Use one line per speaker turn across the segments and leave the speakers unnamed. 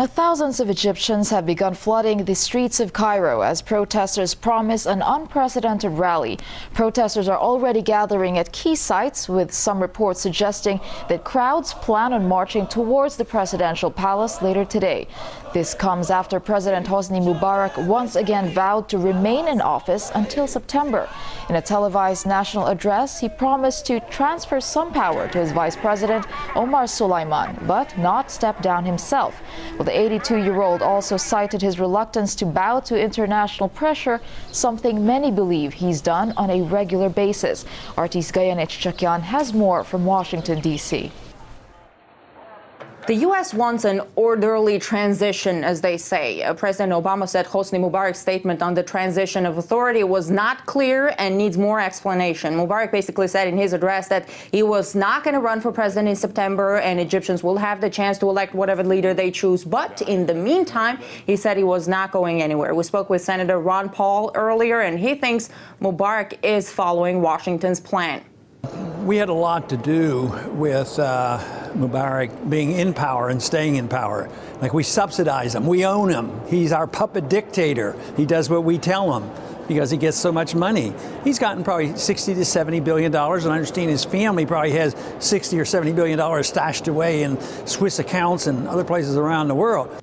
Thousands of Egyptians have begun flooding the streets of Cairo as protesters promise an unprecedented rally. Protesters are already gathering at key sites, with some reports suggesting that crowds plan on marching towards the presidential palace later today. This comes after President Hosni Mubarak once again vowed to remain in office until September. In a televised national address, he promised to transfer some power to his vice president, Omar Suleiman, but not step down himself. Well, the 82-year-old also cited his reluctance to bow to international pressure, something many believe he's done on a regular basis. RT's Gayan Chakyan has more from Washington, D.C.
The U.S. wants an orderly transition, as they say. President Obama said Hosni Mubarak's statement on the transition of authority was not clear and needs more explanation. Mubarak basically said in his address that he was not going to run for president in September and Egyptians will have the chance to elect whatever leader they choose. But in the meantime, he said he was not going anywhere. We spoke with Senator Ron Paul earlier, and he thinks Mubarak is following Washington's plan.
We had a lot to do with Mubarak being in power and staying in power. Like, we subsidize him, we own him. He's our puppet dictator. He does what we tell him because he gets so much money. He's gotten probably $60 to $70 billion, and I understand his family probably has $60 or $70 billion stashed away in Swiss accounts and other places around the world.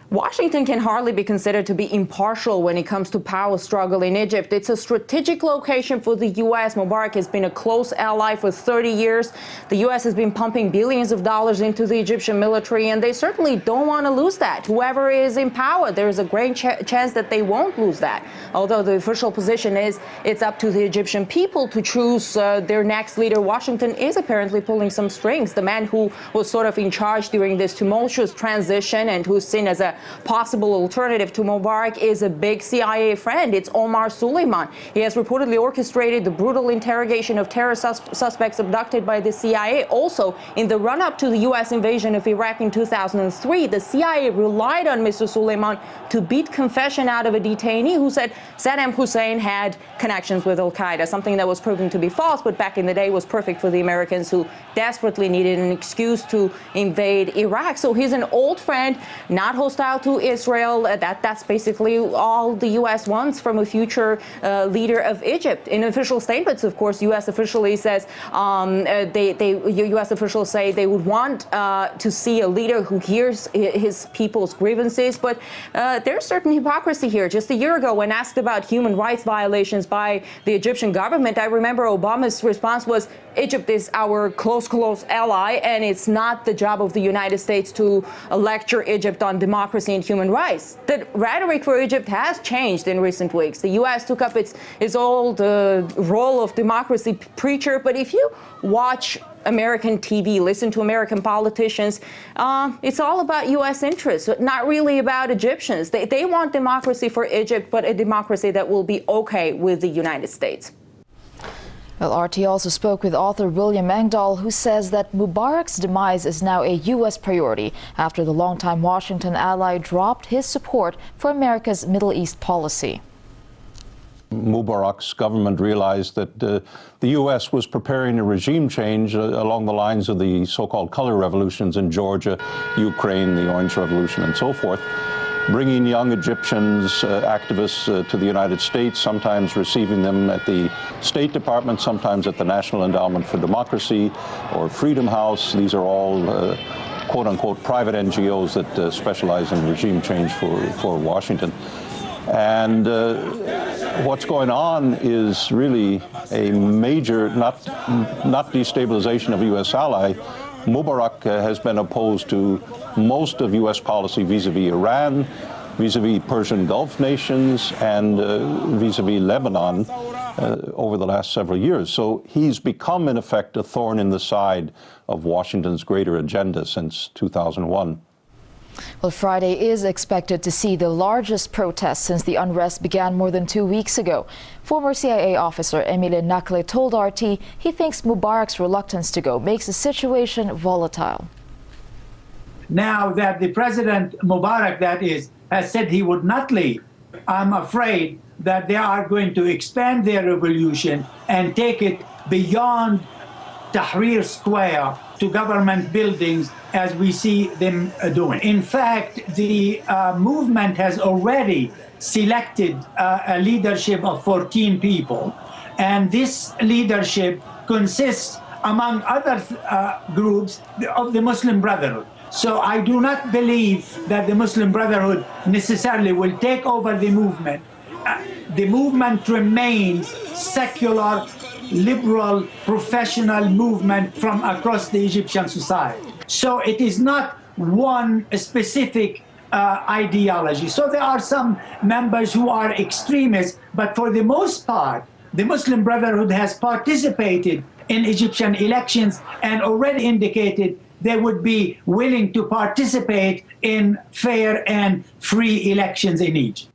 Washington can hardly be considered to be impartial when it comes to power struggle in Egypt. It's a strategic location for the U.S. Mubarak has been a close ally for 30 years. The U.S. has been pumping billions of dollars into the Egyptian military, and they certainly don't want to lose that. Whoever is in power, there is a great chance that they won't lose that. Although the official position is it's up to the Egyptian people to choose their next leader. Washington is apparently pulling some strings. The man who was sort of in charge during this tumultuous transition and who's seen as a possible alternative to Mubarak is a big CIA friend. It's Omar Suleiman. He has reportedly orchestrated the brutal interrogation of terror suspects abducted by the CIA. Also, in the run-up to the U.S. invasion of Iraq in 2003, the CIA relied on Mr. Suleiman to beat confession out of a detainee who said Saddam Hussein had connections with al-Qaeda, something that was proven to be false, but back in the day was perfect for the Americans who desperately needed an excuse to invade Iraq. So he's an old friend, not hostile to Israel. That's basically all the U.S. wants from a future leader of Egypt. In official statements, of course, U.S. officially says U.S. officials say they would want to see a leader who hears his people's grievances. But there's certain hypocrisy here. Just a year ago, when asked about human rights violations by the Egyptian government, I remember Obama's response was, Egypt is our close ally, and it's not the job of the United States to lecture Egypt on democracy and human rights. The rhetoric for Egypt has changed in recent weeks. The U.S. took up its old role of democracy preacher, but if you watch American TV, listen to American politicians, it's all about U.S. interests, not really about Egyptians. They want democracy for Egypt, but a democracy that will be okay with the United States.
Well, RT also spoke with author William Engdahl, who says that Mubarak's demise is now a U.S. priority after the longtime Washington ally dropped his support for America's Middle East policy.
Mubarak's government realized that the U.S. was preparing a regime change along the lines of the so-called color revolutions in Georgia, Ukraine, the Orange Revolution, and so forth, bringing young Egyptians, activists to the United States, sometimes receiving them at the State Department, sometimes at the National Endowment for Democracy or Freedom House. These are all quote-unquote private NGOs that specialize in regime change for Washington. And what's going on is really a major, not destabilization of a U.S. ally. Mubarak has been opposed to most of U.S. policy vis-a-vis Iran, vis-a-vis Persian Gulf nations, and vis-a-vis Lebanon over the last several years. So he's become, in effect, a thorn in the side of Washington's greater agenda since 2001.
Well, Friday is expected to see the largest protest since the unrest began more than 2 weeks ago. Former CIA officer Emile Nakle told RT he thinks Mubarak's reluctance to go makes the situation volatile.
Now that the President Mubarak, that is, has said he would not leave, I'm afraid that they are going to expand their revolution and take it beyond Tahrir Square to government buildings as we see them doing. In fact, the movement has already selected a leadership of 14 people, and this leadership consists, among other groups, of the Muslim Brotherhood. So I do not believe that the Muslim Brotherhood necessarily will take over the movement. The movement remains secular, liberal, professional movement from across the Egyptian society. So it is not one specific ideology. So there are some members who are extremists, but for the most part, the Muslim Brotherhood has participated in Egyptian elections and already indicated they would be willing to participate in fair and free elections in Egypt.